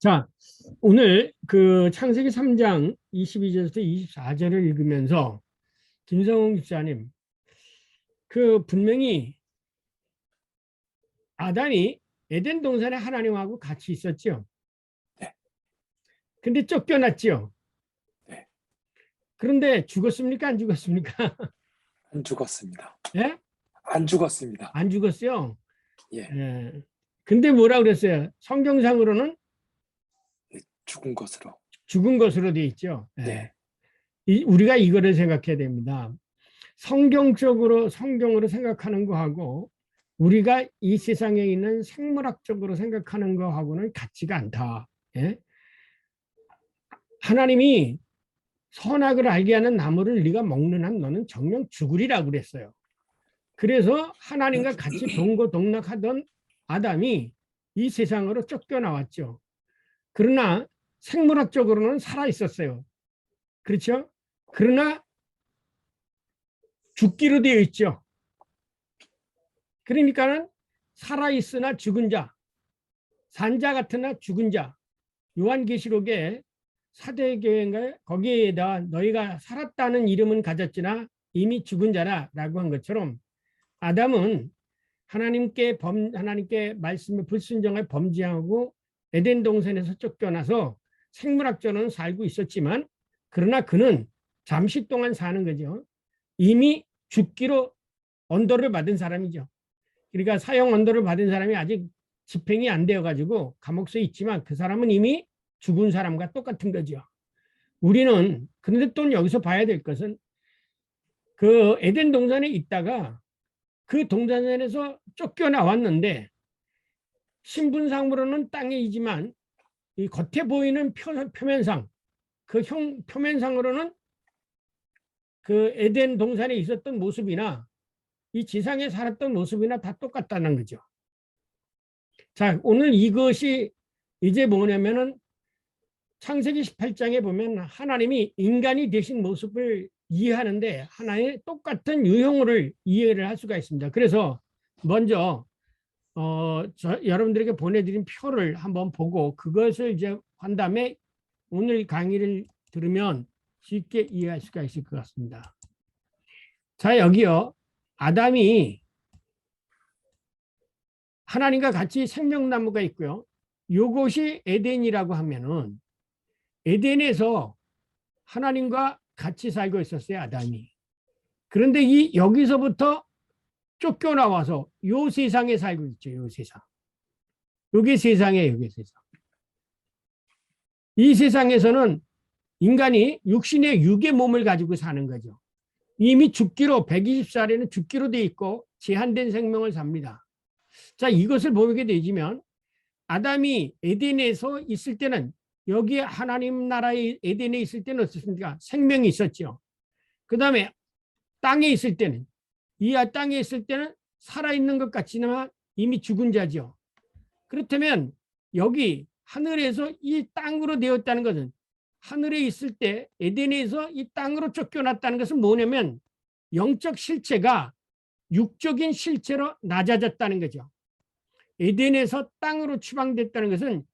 자, 오늘 그 창세기 3장 22절부터 24절을 읽으면서 김성훈 집사님, 그 분명히 아담이 에덴 동산에 하나님하고 같이 있었죠. 네. 근데 쫓겨났죠. 네. 그런데 죽었습니까? 안 죽었습니까? 안 죽었습니다. 예? 안 죽었습니다. 안 죽었어요. 예, 예. 근데 뭐라 그랬어요? 성경상으로는 죽은 것으로. 죽은 것으로 돼 있죠. 예. 네. 우리가 이거를 생각해야 됩니다. 성경으로 생각하는 거하고 우리가 이 세상에 있는 생물학적으로 생각하는 거하고는 같지가 않다. 예? 하나님이 선악을 알게 하는 나무를 네가 먹는 한 너는 정녕 죽으리라고 그랬어요. 그래서 하나님과 같이 동거동락하던 아담이 이 세상으로 쫓겨나왔죠. 그러나 생물학적으로는 살아 있었어요. 그렇죠? 그러나 죽기로 되어 있죠. 그러니까는 살아있으나 죽은 자, 산자 같으나 죽은 자, 요한계시록에 사대교회인가요? 거기에다 너희가 살았다는 이름은 가졌지나 이미 죽은 자라라고 한 것처럼 아담은 하나님께 말씀에 불순종하여 범죄하고 에덴 동산에서 쫓겨나서 생물학적으로는 살고 있었지만 그러나 그는 잠시 동안 사는 거죠. 이미 죽기로 언도를 받은 사람이죠. 그러니까 사형 언도를 받은 사람이 아직 집행이 안 되어가지고 감옥서에 있지만 그 사람은 이미 죽은 사람과 똑같은 거죠. 우리는 그런데 또 여기서 봐야 될 것은 그 에덴 동산에 있다가 그 동산에서 쫓겨나왔는데 신분상으로는 땅이지만 이 겉에 보이는 표면상 표면상으로는 그 에덴 동산에 있었던 모습이나 이 지상에 살았던 모습이나 다 똑같다는 거죠. 자, 오늘 이것이 이제 뭐냐면은 창세기 18장에 보면 하나님이 인간이 되신 모습을 이해하는데 하나의 똑같은 유형으로 이해를 할 수가 있습니다. 그래서 먼저 여러분들에게 보내드린 표를 한번 보고 그것을 이제 한 다음에 오늘 강의를 들으면 쉽게 이해할 수가 있을 것 같습니다. 자, 여기요. 아담이 하나님과 같이 생명나무가 있고요. 이것이 에덴이라고 하면은 에덴에서 하나님과 같이 살고 있었어요, 아담이. 그런데 여기서부터 쫓겨나와서 요 세상에 살고 있죠, 요 세상. 요게 세상이에요, 요게 세상. 이 세상에서는 인간이 육신의 육의 몸을 가지고 사는 거죠. 이미 죽기로 120살에는 죽기로 돼 있고 제한된 생명을 삽니다. 자, 이것을 보게 되지만 아담이 에덴에서 있을 때는 여기 하나님 나라의 에덴에 있을 때는 어떻습니까? 생명이 있었죠. 그 다음에 땅에 있을 때는 이 땅에 있을 때는 살아있는 것 같지만 이미 죽은 자죠. 그렇다면 여기 하늘에서 이 땅으로 되었다는 것은 하늘에 있을 때 에덴에서 이 땅으로 쫓겨났다는 것은 뭐냐면 영적 실체가 육적인 실체로 낮아졌다는 거죠. 에덴에서 땅으로 추방됐다는 것은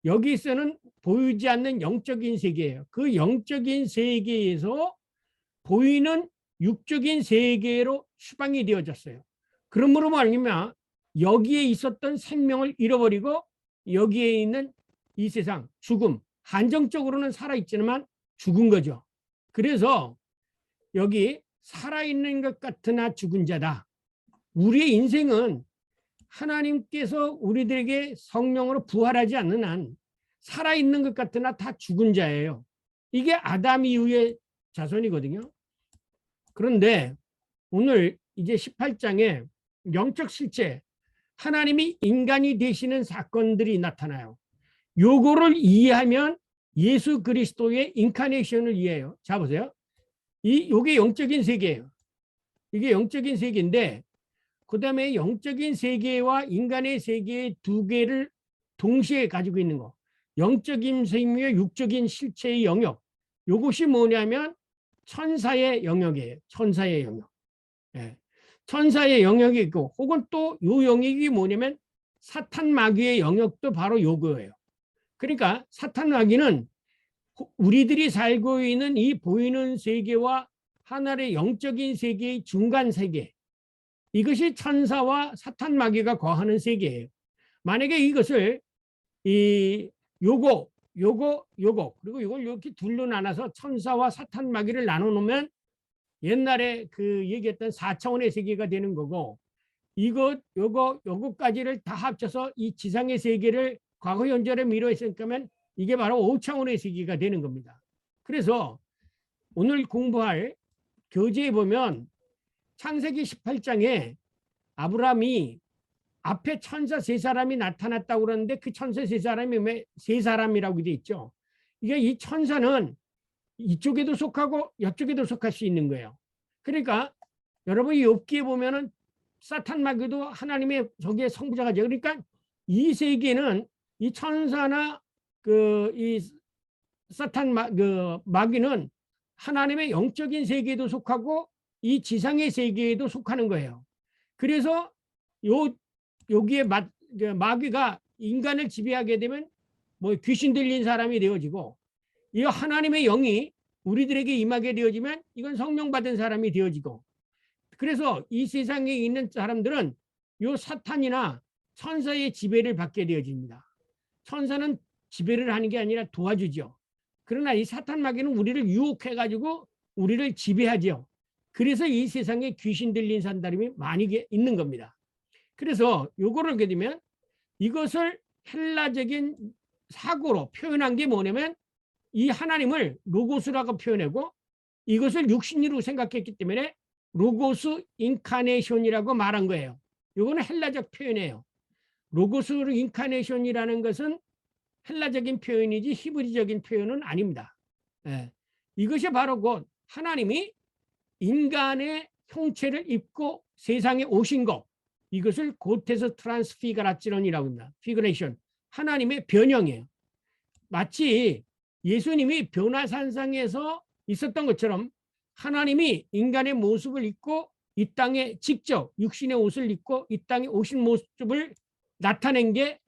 여기서는 보이지 않는 영적인 세계예요. 그 영적인 세계에서 보이는 육적인 세계로 추방이 되어졌어요. 그러므로 말미암아 여기에 있었던 생명을 잃어버리고 여기에 있는 이 세상 죽음, 한정적으로는 살아있지만 죽은 거죠. 그래서 여기 살아있는 것 같으나 죽은 자다. 우리의 인생은 하나님께서 우리들에게 성령으로 부활하지 않는 한 살아있는 것 같으나 다 죽은 자예요. 이게 아담 이후의 자손이거든요. 그런데 오늘 이제 18장에 영적 실체, 하나님이 인간이 되시는 사건들이 나타나요. 요거를 이해하면 예수 그리스도의 인카네이션을 이해해요. 자, 보세요. 요게 영적인 세계예요. 이게 영적인 세계인데 그 다음에 영적인 세계와 인간의 세계 두 개를 동시에 가지고 있는 거. 영적인 생명과 육적인 실체의 영역. 이것이 뭐냐면 천사의 영역이에요. 천사의 영역. 예. 천사의 영역이 있고 혹은 또 이 영역이 뭐냐면 사탄 마귀의 영역도 바로 요거예요. 그러니까 사탄 마귀는 우리들이 살고 있는 이 보이는 세계와 하나의 영적인 세계의 중간 세계, 이것이 천사와 사탄 마귀가 거하는 세계예요. 만약에 이것을 요거 그리고 이걸 이렇게 둘로 나눠서 천사와 사탄 마귀를 나눠 놓으면 옛날에 그 얘기했던 4차원의 세계가 되는 거고, 요거까지를 다 합쳐서 이 지상의 세계를 과거 현재를 미루어 있으니까 이게 바로 5차원의 세계가 되는 겁니다. 그래서 오늘 공부할 교재에 보면 창세기 18장에 아브라함이 앞에 천사 3사람이 나타났다고 그러는데 그 천사 3사람이 왜 3사람이라고 되어 있죠. 이게 이 천사는 이쪽에도 속하고 이쪽에도 속할 수 있는 거예요. 그러니까 여러분이 욥기에 보면은 사탄 마귀도 하나님의 저기에 성부자가죠. 그러니까 이 세계는 이 천사나 이 사탄 마귀는 하나님의 영적인 세계에도 속하고 이 지상의 세계에도 속하는 거예요. 그래서 여기에 마귀가 인간을 지배하게 되면 뭐 귀신 들린 사람이 되어지고, 이 하나님의 영이 우리들에게 임하게 되어지면 이건 성령 받은 사람이 되어지고, 그래서 이 세상에 있는 사람들은 요 사탄이나 천사의 지배를 받게 되어집니다. 천사는 지배를 하는 게 아니라 도와주죠. 그러나 이 사탄 마귀는 우리를 유혹해가지고 우리를 지배하죠. 그래서 이 세상에 귀신 들린 사람이 많이 있는 겁니다. 그래서 요거를 하게 되면 이것을 헬라적인 사고로 표현한 게 뭐냐면 이 하나님을 로고스라고 표현하고 이것을 육신으로 생각했기 때문에 로고스 인카네이션이라고 말한 거예요. 요거는 헬라적 표현이에요. 로고스 인카네이션이라는 것은 헬라적인 표현이지 히브리적인 표현은 아닙니다. 예. 이것이 바로 곧 하나님이 인간의 형체를 입고 세상에 오신 것, 이것을 고테스 트랜스피그라치론이라고 합니다. 피그레이션, 하나님의 변형이에요. 마치 예수님이 변화산상에서 있었던 것처럼 하나님이 인간의 모습을 입고 이 땅에 직접 육신의 옷을 입고 이 땅에 오신 모습을 나타낸 게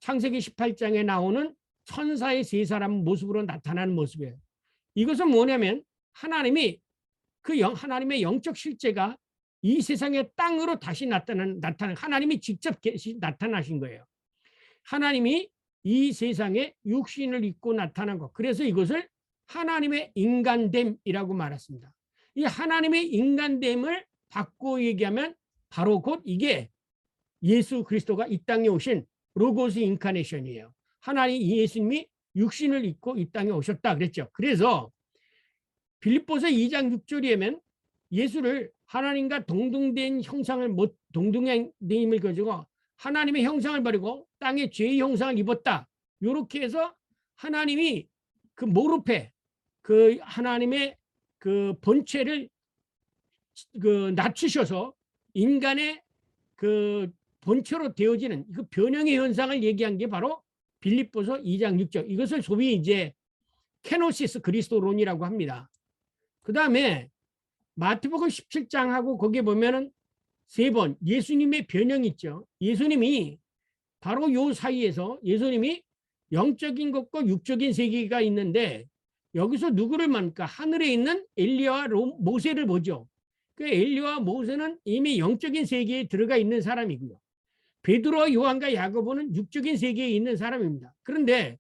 창세기 18장에 나오는 천사의 3사람 모습으로 나타나는 모습이에요. 이것은 뭐냐면 하나님이 하나님의 영적 실제가 이 세상의 땅으로 다시 나타나는 하나님이 직접 나타나신 거예요. 하나님이 이 세상에 육신을 입고 나타난 것. 그래서 이것을 하나님의 인간됨이라고 말했습니다. 이 하나님의 인간됨을 바꿔 얘기하면 바로 곧 이게 예수 그리스도가 이 땅에 오신 로고스 인카네이션이에요. 하나님 예수님이 육신을 입고 이 땅에 오셨다 그랬죠. 그래서 빌립보서 2장 6절이면 예수를 하나님과 동등된 형상을 동등됨을 가지고 하나님의 형상을 버리고 땅에 죄의 형상을 입었다. 이렇게 해서 하나님이 그 모르페 하나님의 본체를 낮추셔서 인간의 본체로 되어지는 변형의 현상을 얘기한 게 바로 빌립보서 2장 6절. 이것을 소위 이제 케노시스 그리스도론이라고 합니다. 그 다음에 마태복음 17장하고 거기에 보면은 3번 예수님의 변형이 있죠. 예수님이 바로 요 사이에서 예수님이 영적인 것과 육적인 세계가 있는데 여기서 누구를 만까? 하늘에 있는 엘리야와 모세를 보죠. 그 엘리야와 모세는 이미 영적인 세계에 들어가 있는 사람이고요. 베드로와 요한과 야고보는 육적인 세계에 있는 사람입니다. 그런데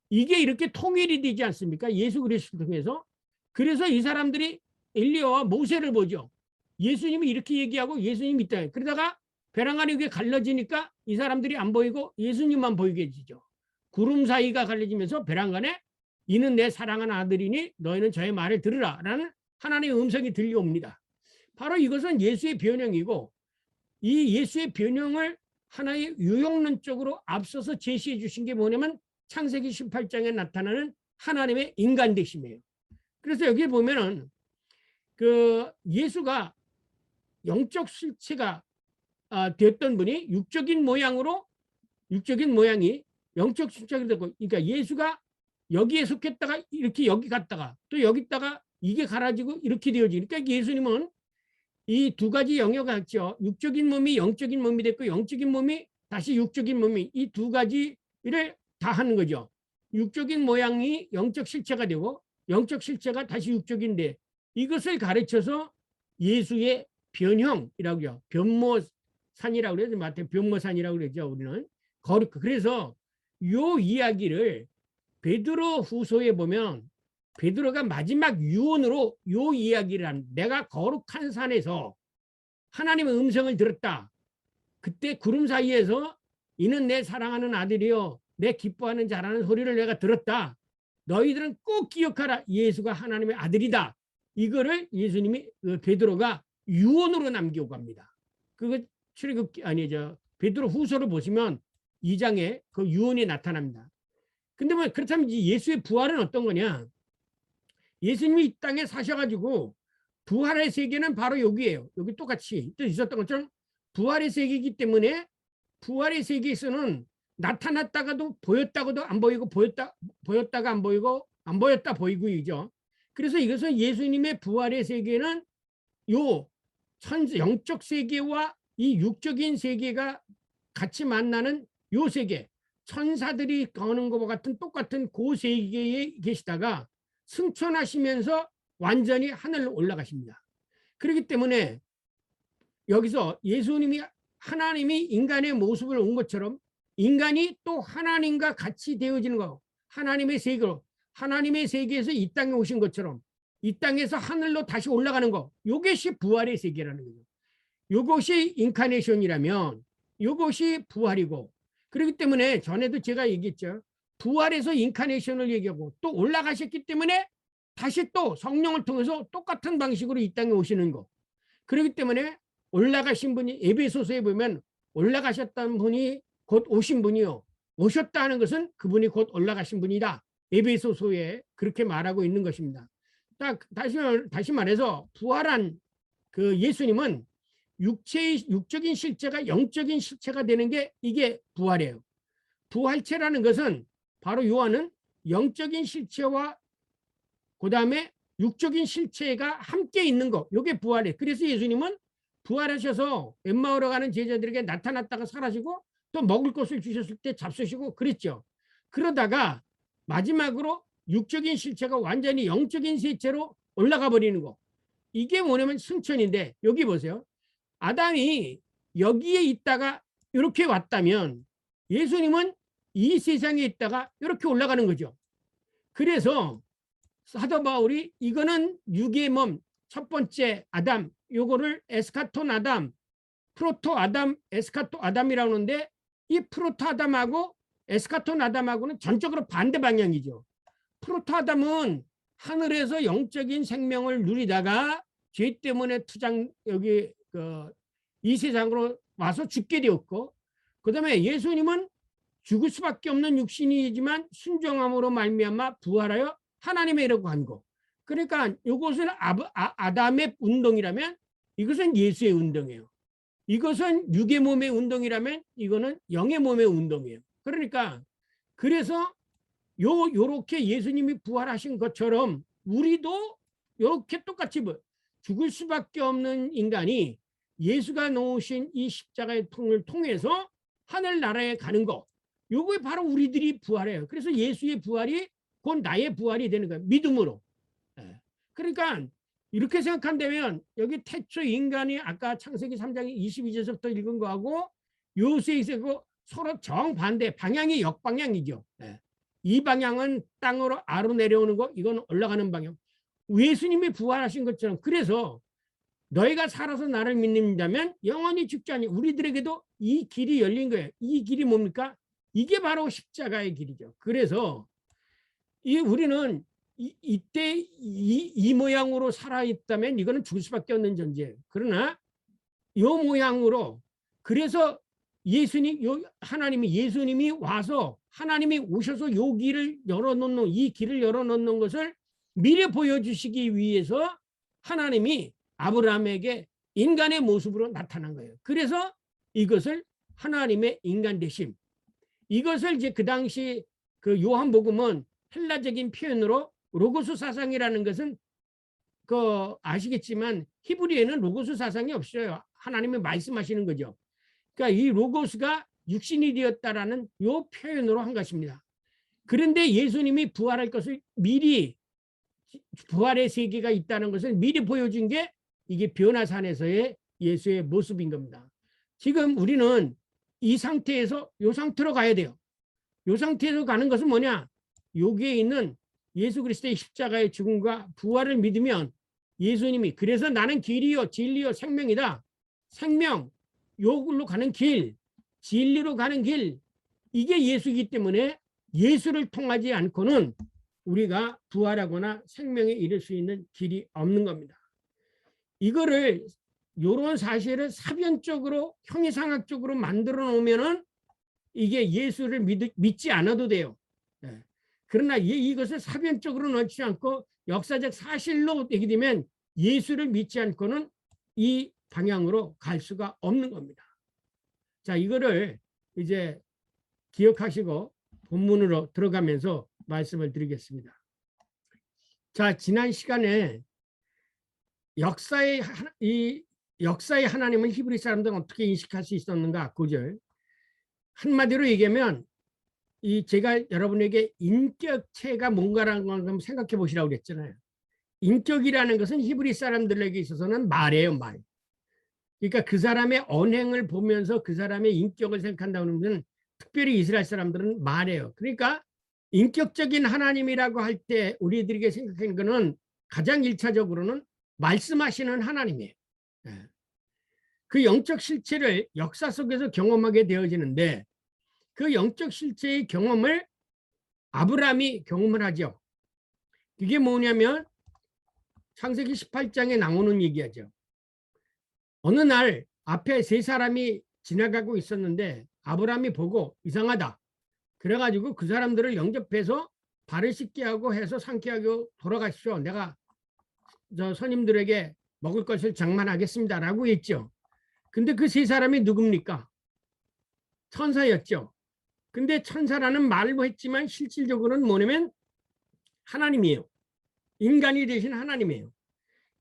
이게 이렇게 통일이 되지 않습니까? 예수 그리스도를 통해서. 그래서 이 사람들이 엘리야와 모세를 보죠. 예수님이 이렇게 얘기하고 예수님이 있다. 그러다가 벼랑 안에 갈라지니까 이 사람들이 안 보이고 예수님만 보이게 해지죠. 구름 사이가 갈라지면서 벼랑 안에 이는 내 사랑하는 아들이니 너희는 저의 말을 들으라 라는 하나님의 음성이 들려옵니다. 바로 이것은 예수의 변형이고 이 예수의 변형을 하나의 유형론적으로 앞서서 제시해 주신 게 뭐냐면 창세기 18장에 나타나는 하나님의 인간되심이에요. 그래서 여기 보면은 예수가 영적 실체가 되었던 분이 육적인 모양이 영적 실체가 되고, 그러니까 예수가 여기에 속했다가 이렇게 여기 갔다가 또 여기 있다가 이게 갈아지고 이렇게 되어지니까 그러니까 예수님은 이 두 가지 영역이 있죠. 육적인 몸이 영적인 몸이 됐고 영적인 몸이 다시 육적인 몸이 이 두 가지를 다 하는 거죠. 육적인 모양이 영적 실체가 되고 영적 실체가 다시 육적인데 이것을 가르쳐서 예수의 변형이라고 해요. 변모산이라고 그러죠. 마태 변모산이라고 그러죠. 우리는. 그래서 요 이야기를 베드로 후서에 보면 베드로가 마지막 유언으로 요 이야기를 한 내가 거룩한 산에서 하나님의 음성을 들었다. 그때 구름 사이에서 이는 내 사랑하는 아들이요 내 기뻐하는 자라는 소리를 내가 들었다. 너희들은 꼭 기억하라. 예수가 하나님의 아들이다. 이거를 예수님이 베드로가 유언으로 남기고 갑니다. 그거 출애굽기 아니죠. 베드로 후서를 보시면 2장에 그 유언이 나타납니다. 근데 뭐 그렇다면 예수의 부활은 어떤 거냐? 예수님이 이 땅에 사셔가지고 부활의 세계는 바로 여기예요. 여기 똑같이 있었던 것처럼 부활의 세계이기 때문에 부활의 세계에서는 나타났다가도 보였다가도 안 보이고 보였다가 안 보이고 안 보였다 보이고이죠. 그래서 이것은 예수님의 부활의 세계는 요 영적 세계와 이 육적인 세계가 같이 만나는 요 세계, 천사들이 거는 것과 같은 똑같은 그 세계에 계시다가 승천하시면서 완전히 하늘로 올라가십니다. 그렇기 때문에 여기서 예수님이 하나님이 인간의 모습을 온 것처럼 인간이 또 하나님과 같이 되어지는 거, 하나님의 세계로, 하나님의 세계에서 이 땅에 오신 것처럼 이 땅에서 하늘로 다시 올라가는 거, 이것이 부활의 세계라는 거죠. 이것이 인카네이션이라면 이것이 부활이고, 그렇기 때문에 전에도 제가 얘기했죠. 부활에서 인카네이션을 얘기하고 또 올라가셨기 때문에 다시 또 성령을 통해서 똑같은 방식으로 이 땅에 오시는 거. 그렇기 때문에 올라가신 분이 에베소서에 보면 올라가셨다는 분이 곧 오신 분이요. 오셨다 하는 것은 그분이 곧 올라가신 분이다. 에베소서에 그렇게 말하고 있는 것입니다. 다시 말해서 부활한 그 예수님은 육적인 실체가 영적인 실체가 되는 게 이게 부활이에요. 부활체라는 것은 바로 요한은 영적인 실체와 그 다음에 육적인 실체가 함께 있는 거. 이게 부활이에요. 그래서 예수님은 부활하셔서 엠마오로 가는 제자들에게 나타났다가 사라지고 또 먹을 것을 주셨을 때 잡수시고 그랬죠. 그러다가 마지막으로 육적인 실체가 완전히 영적인 실체로 올라가 버리는 거. 이게 뭐냐면 승천인데 여기 보세요. 아담이 여기에 있다가 이렇게 왔다면 예수님은 이 세상에 있다가 이렇게 올라가는 거죠. 그래서 사도 바울이 이거는 육의 몸 첫 번째 아담, 요거를 에스카톤 아담, 프로토 아담, 에스카토 아담이라고 하는데 이 프로토 아담하고 에스카톤 아담하고는 전적으로 반대 방향이죠. 프로토 아담은 하늘에서 영적인 생명을 누리다가 죄 때문에 여기 이 세상으로 와서 죽게 되었고, 그 다음에 예수님은 죽을 수밖에 없는 육신이지만 순종함으로 말미암아 부활하여 하나님의 이라고 간 거. 그러니까 이것은 아담의 운동이라면 이것은 예수의 운동이에요. 이것은 육의 몸의 운동이라면 이거는 영의 몸의 운동이에요. 그러니까 그래서 요렇게 예수님이 부활하신 것처럼 우리도 이렇게 똑같이 죽을 수밖에 없는 인간이 예수가 놓으신 이 십자가의 통을 통해서 하늘나라에 가는 거. 요게 바로 우리들이 부활해요. 그래서 예수의 부활이 곧 나의 부활이 되는 거예요. 믿음으로. 그러니까 이렇게 생각한다면 여기 태초 인간이 아까 창세기 3장 22절부터 읽은 거하고 요새에서 서로 정반대, 방향이 역방향이죠. 이 방향은 땅으로 아로 내려오는 거, 이건 올라가는 방향. 예수님이 부활하신 것처럼. 그래서 너희가 살아서 나를 믿는다면 영원히 죽지 않니. 우리들에게도 이 길이 열린 거예요. 이 길이 뭡니까? 이게 바로 십자가의 길이죠. 그래서 우리는 이때 이 모양으로 살아있다면 이거는 죽을 수밖에 없는 존재예요. 그러나 이 모양으로, 그래서 예수님이 와서 하나님이 오셔서 이 길을 열어놓는 것을 미리 보여주시기 위해서 하나님이 아브라함에게 인간의 모습으로 나타난 거예요. 그래서 이것을 하나님의 인간 되심, 이것을 이제 그 당시 그 요한복음은 헬라적인 표현으로 로고스 사상이라는 것은 아시겠지만 히브리에는 로고스 사상이 없어요. 하나님이 말씀하시는 거죠. 그러니까 이 로고스가 육신이 되었다라는 요 표현으로 한 것입니다. 그런데 예수님이 부활할 것을 미리, 부활의 세계가 있다는 것을 미리 보여준 게 이게 변화산에서의 예수의 모습인 겁니다. 지금 우리는 이 상태에서 이 상태로 가야 돼요. 이 상태에서 가는 것은 뭐냐? 여기에 있는 예수 그리스도의 십자가의 죽음과 부활을 믿으면 예수님이, 그래서 나는 길이요 진리요 생명이다. 생명, 요걸로 가는 길, 진리로 가는 길, 이게 예수이기 때문에 예수를 통하지 않고는 우리가 부활하거나 생명에 이를 수 있는 길이 없는 겁니다. 이거를, 이런 사실을 사변적으로 형이상학적으로 만들어 놓으면은 이게 예수를 믿지 않아도 돼요. 그러나 이것을 사변적으로 넣지 않고 역사적 사실로 되게 되면 예수를 믿지 않고는 이 방향으로 갈 수가 없는 겁니다. 자, 이거를 이제 기억하시고 본문으로 들어가면서 말씀을 드리겠습니다. 자, 지난 시간에 역사의 하나님을 히브리 사람들은 어떻게 인식할 수 있었는가 9절. 한마디로 얘기하면 제가 여러분에게 인격체가 뭔가라는 걸 한번 생각해 보시라고 그랬잖아요. 인격이라는 것은 히브리 사람들에게 있어서는 말이에요, 말. 그러니까 그 사람의 언행을 보면서 그 사람의 인격을 생각한다는 것은 특별히 이스라엘 사람들은 말이에요. 그러니까 인격적인 하나님이라고 할 때 우리들에게 생각하는 것은 가장 1차적으로는 말씀하시는 하나님이에요. 그 영적 실체를 역사 속에서 경험하게 되어지는데 그 영적 실체의 경험을 아브라함이 경험을 하죠. 그게 뭐냐면 창세기 18장에 나오는 얘기하죠. 어느 날 앞에 세 사람이 지나가고 있었는데 아브라함이 보고 이상하다. 그래가지고 그 사람들을 영접해서 발을 씻게 하고 해서 상쾌하게 돌아가십시오. 내가 저 손님들에게 먹을 것을 장만하겠습니다. 라고 했죠. 근데 그 세 사람이 누굽니까? 천사였죠. 근데 천사라는 말로 했지만 실질적으로는 뭐냐면 하나님이에요. 인간이 되신 하나님이에요.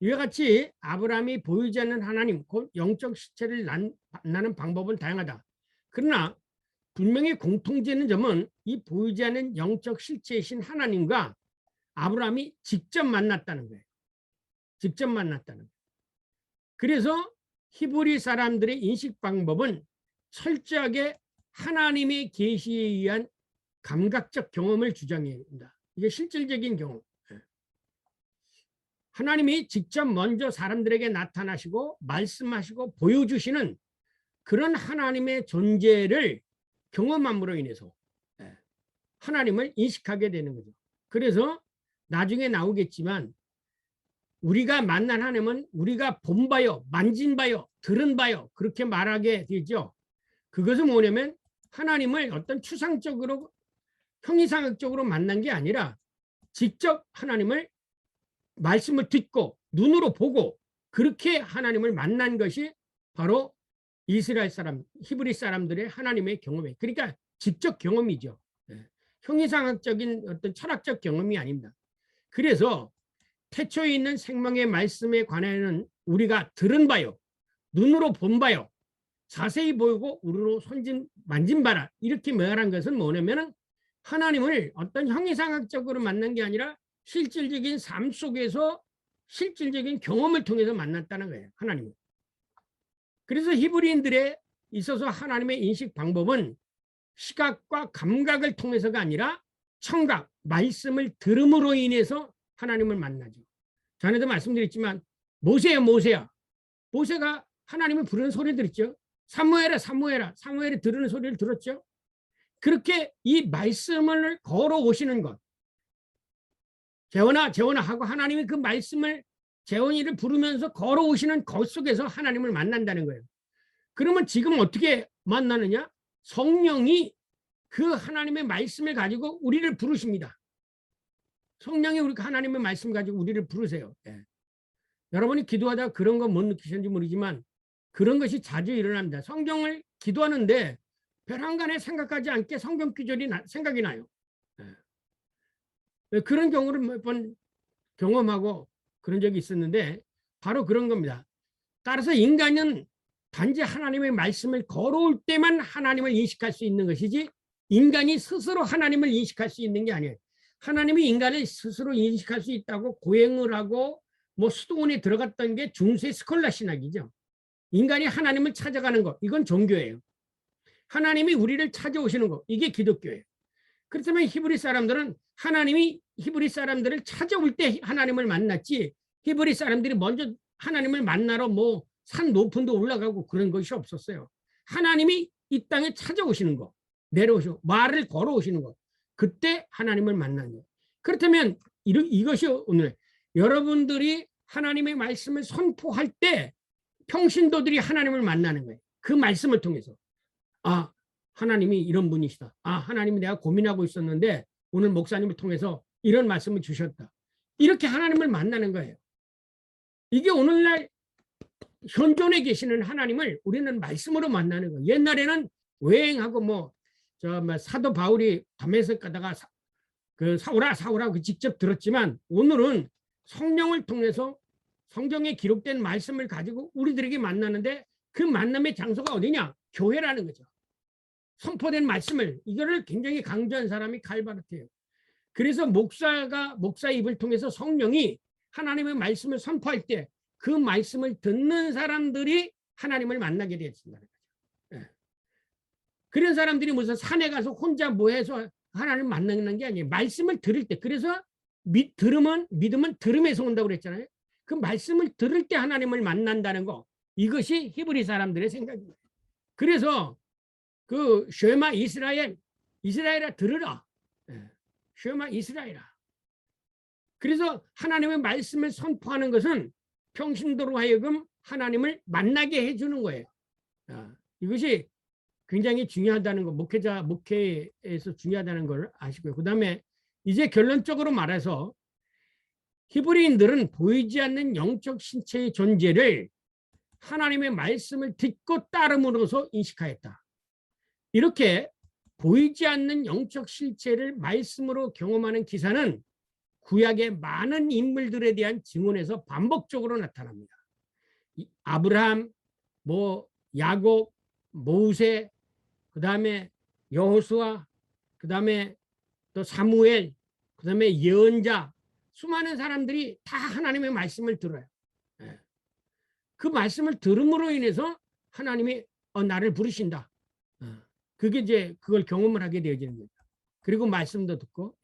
이와 같이 아브라함이 보이지 않는 하나님, 곧 영적 실체를 만나는 방법은 다양하다. 그러나 분명히 공통되는 점은 이 보이지 않는 영적 실체이신 하나님과 아브라함이 직접 만났다는 거예요. 직접 만났다는 거예요. 그래서 히브리 사람들의 인식 방법은 철저하게 하나님의 계시에 의한 감각적 경험을 주장합니다. 이게 실질적인 경험. 하나님이 직접 먼저 사람들에게 나타나시고 말씀하시고 보여주시는 그런 하나님의 존재를 경험함으로 인해서 하나님을 인식하게 되는 거죠. 그래서 나중에 나오겠지만 우리가 만난 하나님은 우리가 본 바요, 만진 바요, 들은 바요 그렇게 말하게 되죠. 그것은 뭐냐면 하나님을 어떤 추상적으로 형이상학적으로 만난 게 아니라 직접 하나님을 말씀을 듣고 눈으로 보고 그렇게 하나님을 만난 것이 바로 이스라엘 사람, 히브리 사람들의 하나님의 경험이에요. 그러니까 직접 경험이죠. 형이상학적인 어떤 철학적 경험이 아닙니다. 그래서 태초에 있는 생명의 말씀에 관해는 우리가 들은 바요, 눈으로 본 바요, 자세히 보이고 우리로 만진 바라 이렇게 말한 것은 뭐냐면 하나님을 어떤 형이상학적으로 만난 게 아니라 실질적인 삶 속에서 실질적인 경험을 통해서 만났다는 거예요. 하나님을. 그래서 히브리인들에 있어서 하나님의 인식 방법은 시각과 감각을 통해서가 아니라 청각, 말씀을 들음으로 인해서 하나님을 만나죠. 전에도 말씀드렸지만 모세야 모세야. 모세가 하나님을 부르는 소리를 들었죠. 사무엘아 사무엘아. 사무엘이 들으는 소리를 들었죠. 그렇게 이 말씀을 걸어오시는 것. 재원아 재원아 하고 하나님이 그 말씀을 재원이를 부르면서 걸어오시는 것 속에서 하나님을 만난다는 거예요. 그러면 지금 어떻게 만나느냐? 성령이 그 하나님의 말씀을 가지고 우리를 부르십니다. 성령이 우리 하나님의 말씀 가지고 우리를 부르세요. 여러분이 기도하다가 그런 거 못 느끼셨는지 모르지만 그런 것이 자주 일어납니다. 성경을 기도하는데 벼랑간에 생각하지 않게 성경 구절이 생각이 나요. 그런 경우를 몇 번 경험하고 그런 적이 있었는데 바로 그런 겁니다. 따라서 인간은 단지 하나님의 말씀을 걸어올 때만 하나님을 인식할 수 있는 것이지 인간이 스스로 하나님을 인식할 수 있는 게 아니에요. 하나님이 인간을 스스로 인식할 수 있다고 고행을 하고 뭐 수도원에 들어갔던 게 중세 스콜라 신학이죠. 인간이 하나님을 찾아가는 거, 이건 종교예요. 하나님이 우리를 찾아오시는 거, 이게 기독교예요. 그렇다면 히브리 사람들은 하나님이 히브리 사람들을 찾아올 때 하나님을 만났지, 히브리 사람들이 먼저 하나님을 만나러 뭐 산 높은 데 올라가고 그런 것이 없었어요. 하나님이 이 땅에 찾아오시는 거, 내려오시고 말을 걸어오시는 거, 그때 하나님을 만난 거예요. 그렇다면 이것이 오늘 여러분들이 하나님의 말씀을 선포할 때 평신도들이 하나님을 만나는 거예요. 그 말씀을 통해서. 아, 하나님이 이런 분이시다. 아, 하나님이 내가 고민하고 있었는데 오늘 목사님을 통해서 이런 말씀을 주셨다. 이렇게 하나님을 만나는 거예요. 이게 오늘날 현존에 계시는 하나님을 우리는 말씀으로 만나는 거예요. 옛날에는 외행하고 사도 바울이 담에색 가다가 사오라 직접 들었지만, 오늘은 성령을 통해서 성경에 기록된 말씀을 가지고 우리들에게 만나는데, 그 만남의 장소가 어디냐? 교회라는 거죠. 선포된 말씀을, 이거를 굉장히 강조한 사람이 칼바르트예요. 그래서 목사 입을 통해서 성령이 하나님의 말씀을 선포할 때 그 말씀을 듣는 사람들이 하나님을 만나게 되었습니다. 그런 사람들이 무슨 산에 가서 혼자 해서 하나님을 만나는 게 아니에요. 말씀을 들을 때. 그래서 믿음은 들음에서 온다고 그랬잖아요. 그 말씀을 들을 때 하나님을 만난다는 거, 이것이 히브리 사람들의 생각입니다. 그래서 그 쉐마 이스라엘아 들으라. 쉐마 이스라엘아. 그래서 하나님의 말씀을 선포하는 것은 평신도로 하여금 하나님을 만나게 해주는 거예요. 이것이 굉장히 중요하다는 거, 목회에서 중요하다는 걸 아시고요. 그 다음에 이제 결론적으로 말해서 히브리인들은 보이지 않는 영적 신체의 존재를 하나님의 말씀을 듣고 따름으로써 인식하였다. 이렇게 보이지 않는 영적 실체를 말씀으로 경험하는 기사는 구약의 많은 인물들에 대한 증언에서 반복적으로 나타납니다. 아브라함, 야곱, 모세, 그 다음에 여호수아, 그 다음에 또 사무엘, 그 다음에 예언자, 수많은 사람들이 다 하나님의 말씀을 들어요. 그 말씀을 들음으로 인해서 하나님이 나를 부르신다. 그게 이제 그걸 경험을 하게 되어지는 겁니다. 그리고 말씀도 듣고.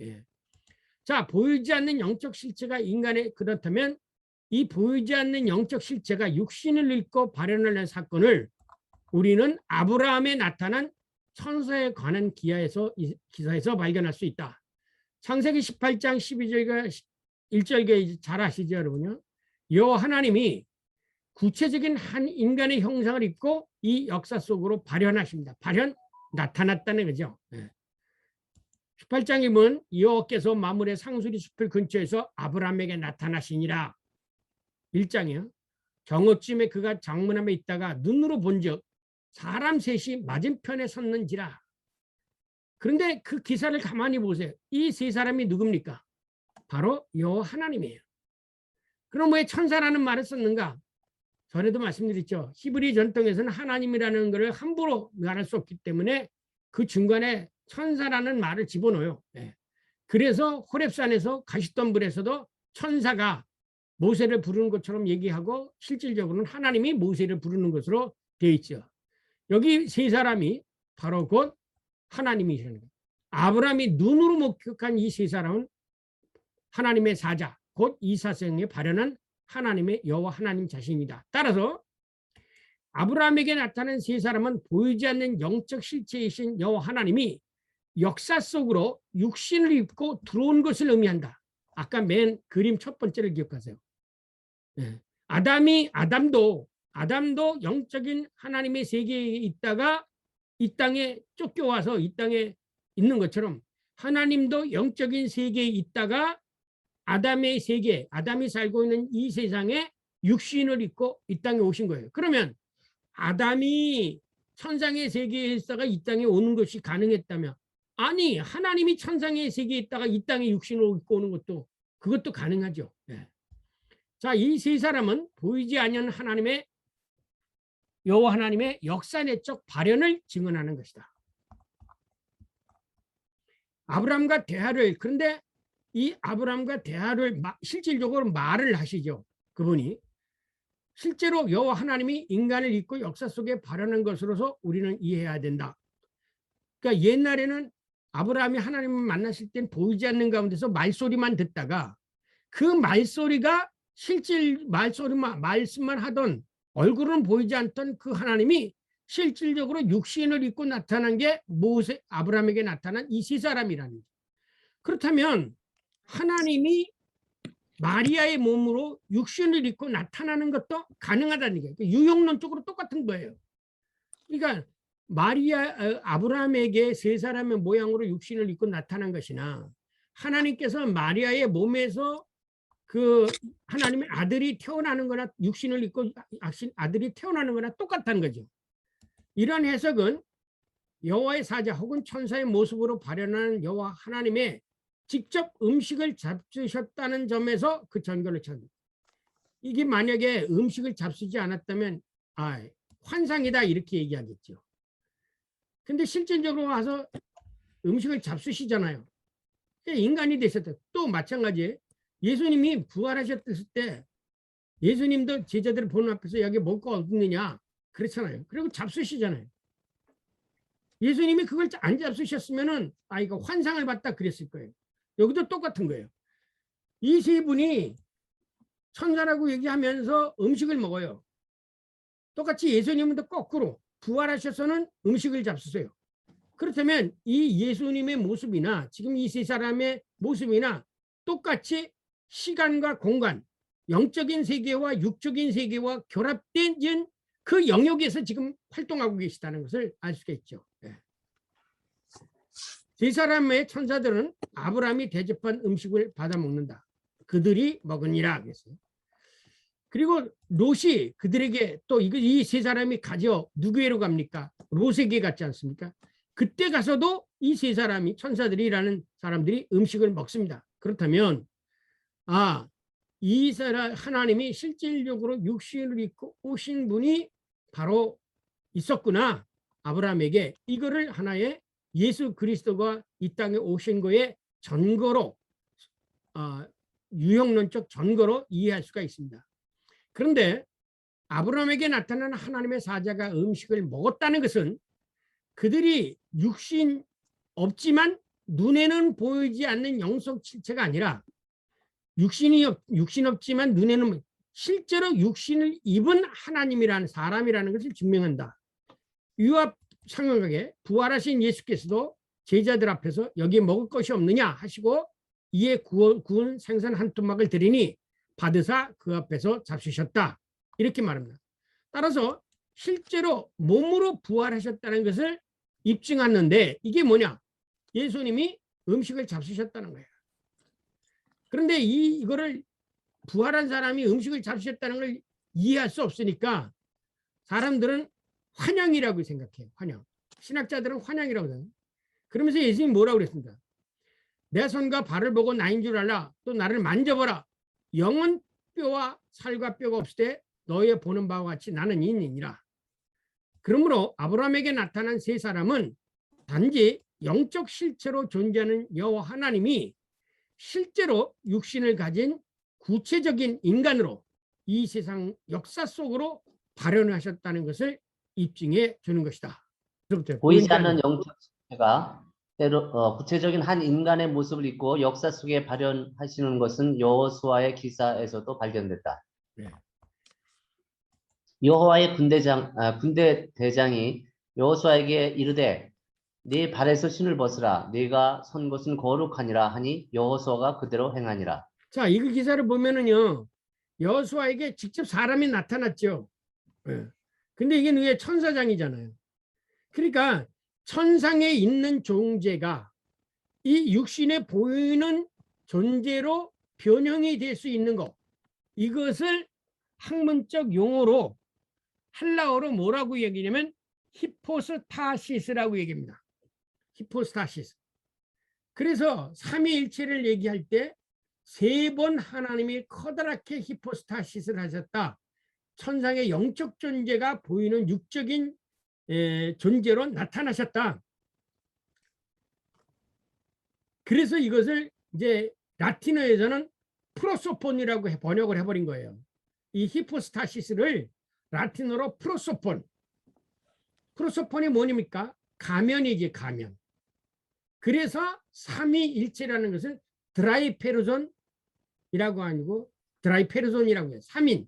자, 보이지 않는 영적 실체가 인간의, 그렇다면 이 보이지 않는 영적 실체가 육신을 입고 발현을 한 사건을 우리는 아브라함에 나타난 천사에 관한 기사에서 발견할 수 있다. 창세기 18장 12절과 1절에 잘 아시죠, 여러분요? 여호와 하나님이 구체적인 한 인간의 형상을 입고 이 역사 속으로 발현하십니다. 나타났다는 거죠. 18장에 보면 여호와께서 마물의 상수리 숲을 근처에서 아브라함에게 나타나시니라. 1장이요. 정오쯤에 그가 장문함에 있다가 눈으로 본즉 사람 셋이 맞은편에 섰는지라. 그런데 그 기사를 가만히 보세요. 이 세 사람이 누굽니까? 바로 여호와 하나님이에요. 그럼 왜 천사라는 말을 썼는가? 전에도 말씀드렸죠. 히브리 전통에서는 하나님이라는 것을 함부로 말할 수 없기 때문에 그 중간에 천사라는 말을 집어넣어요. 그래서 호렙산에서 가시덤불에서도 천사가 모세를 부르는 것처럼 얘기하고 실질적으로는 하나님이 모세를 부르는 것으로 되어 있죠. 여기 세 사람이 바로 곧 하나님이시라는 거예요. 아브라함이 눈으로 목격한 이 세 사람은 하나님의 사자, 곧 이사생에 발현한 하나님의 여호와 하나님 자신입니다. 따라서 아브라함에게 나타난 세 사람은 보이지 않는 영적 실체이신 여호와 하나님이 역사 속으로 육신을 입고 들어온 것을 의미한다. 아까 맨 그림 첫 번째를 기억하세요. 아담도 영적인 하나님의 세계에 있다가 이 땅에 쫓겨와서 이 땅에 있는 것처럼 하나님도 영적인 세계에 있다가 아담의 세계, 아담이 살고 있는 이 세상에 육신을 입고 이 땅에 오신 거예요. 그러면 아담이 천상의 세계에 있다가 이 땅에 오는 것이 가능했다면, 아니 하나님이 천상의 세계에 있다가 이 땅에 육신을 입고 오는 것도 그것도 가능하죠. 자, 이 세 사람은 보이지 않는 하나님의 여호와 하나님의 역사 내적 발현을 증언하는 것이다. 아브라함과 대화를, 그런데 이 아브라함과 대화를 실질적으로 말을 하시죠. 그분이 실제로 여호와 하나님이 인간을 잊고 역사 속에 발현한 것으로서 우리는 이해해야 된다. 그러니까 옛날에는 아브라함이 하나님을 만났을 땐 보이지 않는 가운데서 말소리만 듣다가 그 말소리가 실질 말씀만 하던 얼굴은 보이지 않던 그 하나님이 실질적으로 육신을 입고 나타난 게 아브라함에게 나타난 이 세 사람이라는 거죠. 그렇다면 하나님이 마리아의 몸으로 육신을 입고 나타나는 것도 가능하다는 게 유형론적으로 똑같은 거예요. 그러니까 아브라함에게 세 사람의 모양으로 육신을 입고 나타난 것이나 하나님께서 마리아의 몸에서 그 하나님의 아들이 태어나는 거나 육신을 입고 아들이 태어나는 거나 똑같다는 거죠. 이런 해석은 여호와의 사자 혹은 천사의 모습으로 발현하는 여호와 하나님의 직접 음식을 잡수셨다는 점에서 그 전거를 찾습니다. 이게 만약에 음식을 잡수지 않았다면 환상이다 이렇게 얘기하겠죠. 근데 실질적으로 와서 음식을 잡수시잖아요. 인간이 되셨다. 또 마찬가지에 예수님이 부활하셨을 때 예수님도 제자들을 보는 앞에서 여기 먹을 거 없느냐 그렇잖아요. 그리고 잡수시잖아요. 예수님이 그걸 안 잡수셨으면은 이거 환상을 봤다 그랬을 거예요. 여기도 똑같은 거예요. 이 세 분이 천사라고 얘기하면서 음식을 먹어요. 똑같이 예수님은 거꾸로 부활하셔서는 음식을 잡수세요. 그렇다면 이 예수님의 모습이나 지금 이 세 사람의 모습이나 똑같이 시간과 공간, 영적인 세계와 육적인 세계와 결합된 그 영역에서 지금 활동하고 계시다는 것을 알 수가 있죠. 세 사람의 천사들은 아브라함이 대접한 음식을 받아 먹는다. 그들이 먹으니라 그랬어요. 그리고 롯이 그들에게 또 이 세 사람이 가져 누구에로 갑니까? 롯에게 갔지 않습니까? 그때 가서도 이 세 사람이 천사들이라는 사람들이 음식을 먹습니다. 그렇다면 이 사람 하나님이 실질적으로 육신을 입고 오신 분이 바로 있었구나. 아브라함에게 이거를 하나의 예수 그리스도가 이 땅에 오신 거에 전거로 유형론적 전거로 이해할 수가 있습니다. 그런데 아브라함에게 나타난 하나님의 사자가 음식을 먹었다는 것은 그들이 육신 없지만 눈에는 보이지 않는 영성 실체가 아니라 육신 없지만 눈에는 실제로 육신을 입은 하나님이라는 사람이라는 것을 증명한다. 이와 상응하게 부활하신 예수께서도 제자들 앞에서 여기 먹을 것이 없느냐 하시고 이에 구운 생선 한 토막을 드리니 받으사 그 앞에서 잡수셨다. 이렇게 말합니다. 따라서 실제로 몸으로 부활하셨다는 것을 입증하는데 이게 뭐냐? 예수님이 음식을 잡수셨다는 거예요. 그런데 이거를 부활한 사람이 음식을 잡수셨다는 걸 이해할 수 없으니까 사람들은 환영이라고 생각해요. 환영. 신학자들은 환영이라고 생각해요. 그러면서 예수님이 뭐라고 그랬습니까? 내 손과 발을 보고 나인 줄 알라. 또 나를 만져보라. 영은 뼈와 살과 뼈가 없을 때 너의 보는 바와 같이 나는 인이니라. 그러므로 아브라함에게 나타난 세 사람은 단지 영적 실체로 존재하는 여호와 하나님이 실제로 육신을 가진 구체적인 인간으로 이 세상 역사 속으로 발현하셨다는 것을 입증해 주는 것이다. 보이지 않는 영적 실체가 때로 구체적인 한 인간의 모습을 입고 역사 속에 발현하시는 것은 여호수아의 기사에서도 발견됐다. 네. 여호와의 군대 대장이 여호수아에게 이르되 네 발에서 신을 벗으라. 네가 선 곳은 거룩하니라 하니 여호수아가 그대로 행하니라. 자, 이 기사를 보면은요, 여호수아에게 직접 사람이 나타났죠. 근데 이게 왜 천사장이잖아요. 그러니까 천상에 있는 존재가 이 육신에 보이는 존재로 변형이 될 수 있는 것, 이것을 학문적 용어로 헬라어로 뭐라고 얘기냐면 히포스타시스라고 얘기합니다. 히포스타시스. 그래서 삼위일체를 얘기할 때 세 번 하나님이 커다랗게 히포스타시스를 하셨다. 천상의 영적 존재가 보이는 육적인 존재로 나타나셨다. 그래서 이것을 이제 라틴어에서는 프로소폰이라고 번역을 해버린 거예요. 이 히포스타시스를 라틴어로 프로소폰. 프로소폰이 뭐입니까? 가면이지, 가면. 그래서 삼위일체라는 것을 드라이페르손이라고 아니고 드라이페르손이라고 해요. 3인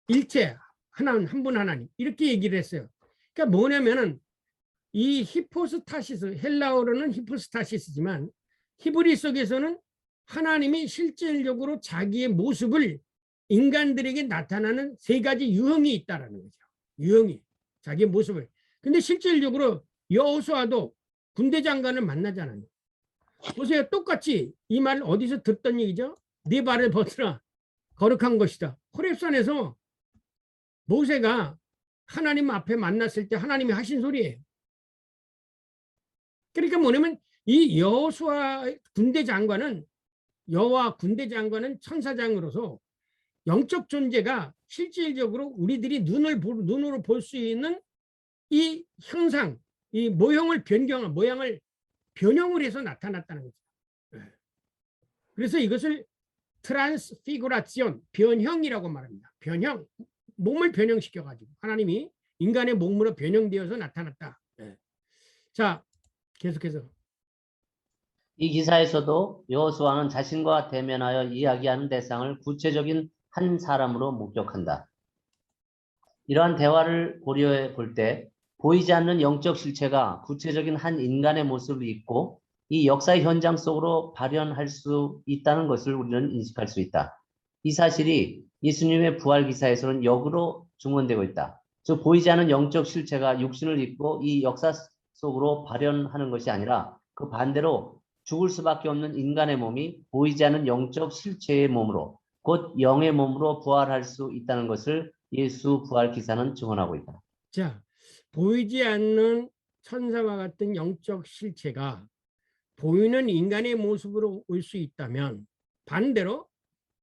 일체, 하나는 한 분 하나님, 이렇게 얘기를 했어요. 그러니까 뭐냐면은 이 히포스타시스, 헬라어로는 히포스타시스지만 히브리 속에서는 하나님이 실질적으로 자기의 모습을 인간들에게 나타나는 세 가지 유형이 있다라는 거죠. 유형이 자기의 모습을. 근데 실질적으로 여호수아도 군대 장관을 만나잖아요. 보세요. 똑같이 이 말 어디서 듣던 얘기죠? 네 발을 벗으라. 거룩한 것이다. 호렙산에서 모세가 하나님 앞에 만났을 때 하나님이 하신 소리예요. 그러니까 뭐냐면 이 여호수아 군대 장관은, 여호와 군대 장관은 천사장으로서 영적 존재가 실질적으로 우리들이 눈으로 볼 수 있는 이 형상, 이 모형을 모양을 변형을 해서 나타났다는 거죠. 그래서 이것을 트랜스피구라시온, 변형이라고 말합니다. 변형, 몸을 변형시켜가지고 하나님이 인간의 몸으로 변형되어서 나타났다. 자, 계속해서. 이 기사에서도 여호수아는 자신과 대면하여 이야기하는 대상을 구체적인 한 사람으로 목격한다. 이러한 대화를 고려해 볼 때 보이지 않는 영적 실체가 구체적인 한 인간의 모습을 입고 이 역사의 현장 속으로 발현할 수 있다는 것을 우리는 인식할 수 있다. 이 사실이 예수님의 부활 기사에서는 역으로 증언되고 있다. 즉 보이지 않는 영적 실체가 육신을 입고 이 역사 속으로 발현하는 것이 아니라 그 반대로 죽을 수밖에 없는 인간의 몸이 보이지 않는 영적 실체의 몸으로, 곧 영의 몸으로 부활할 수 있다는 것을 예수 부활 기사는 증언하고 있다. 자, 보이지 않는 천사와 같은 영적 실체가 보이는 인간의 모습으로 올 수 있다면, 반대로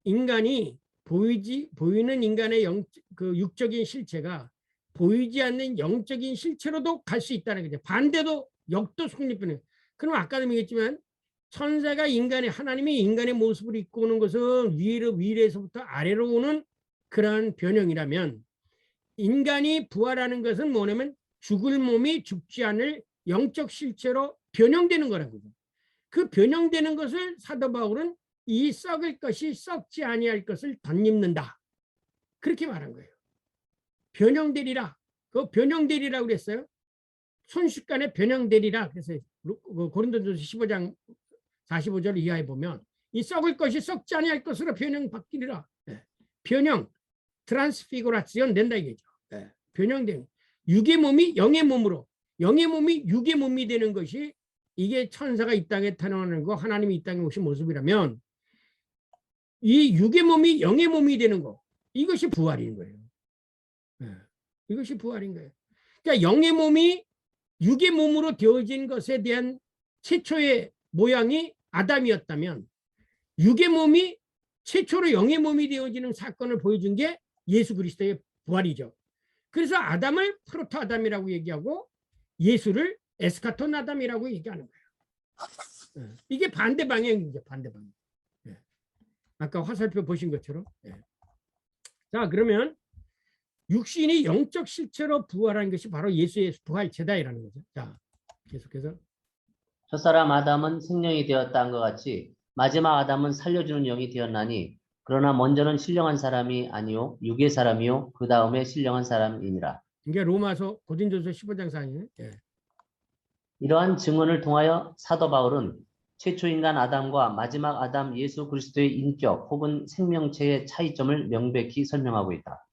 인간이 보이는 인간의 육적인 실체가 보이지 않는 영적인 실체로도 갈 수 있다는 거죠. 반대도 역도 성립되는. 그럼 아까도 얘기했지만 천사가 하나님이 인간의 모습을 입고 오는 것은 위에서부터 아래로 오는 그러한 변형이라면, 인간이 부활하는 것은 뭐냐면 죽을 몸이 죽지 않을 영적 실체로 변형되는 거라고요. 그 변형되는 것을 사도 바울은 이 썩을 것이 썩지 아니할 것을 덧입는다, 그렇게 말한 거예요. 변형되리라. 그 변형되리라고 그랬어요. 순식간에 변형되리라. 그래서 고린도전서 15장 45절 이하에 보면 이 썩을 것이 썩지 아니할 것으로 변형바뀌리라. 변형, 트랜스피구라시온 된다 이거죠. 변형되는 육의 몸이 영의 몸으로, 영의 몸이 육의 몸이 되는 것이, 이게 천사가 이 땅에 탄생하는 거, 하나님이 이 땅에 오신 모습이라면 이 육의 몸이 영의 몸이 되는 거, 이것이 부활인 거예요. 이것이 부활인 거예요. 그러니까 영의 몸이 육의 몸으로 되어진 것에 대한 최초의 모양이 아담이었다면, 육의 몸이 최초로 영의 몸이 되어지는 사건을 보여준 게 예수 그리스도의 부활이죠. 그래서 아담을 프로토 아담이라고 얘기하고 예수를 에스카톤 아담이라고 얘기하는 거예요. 이게 반대 방향이죠. 반대 방향. 아까 화살표 보신 것처럼. 자, 그러면 육신이 영적 실체로 부활한 것이 바로 예수의 부활체다라는 거죠. 자, 계속해서. 첫사람 아담은 생명이 되었다는 것 같이 마지막 아담은 살려주는 영이 되었나니, 그러나 먼저는 신령한 사람이 아니요 육의 사람이요 그 다음에 신령한 사람이니라. 이게 로마서 고린도서 15장 4절. 이러한 증언을 통하여 사도 바울은 최초 인간 아담과 마지막 아담 예수 그리스도의 인격 혹은 생명체의 차이점을 명백히 설명하고 있다.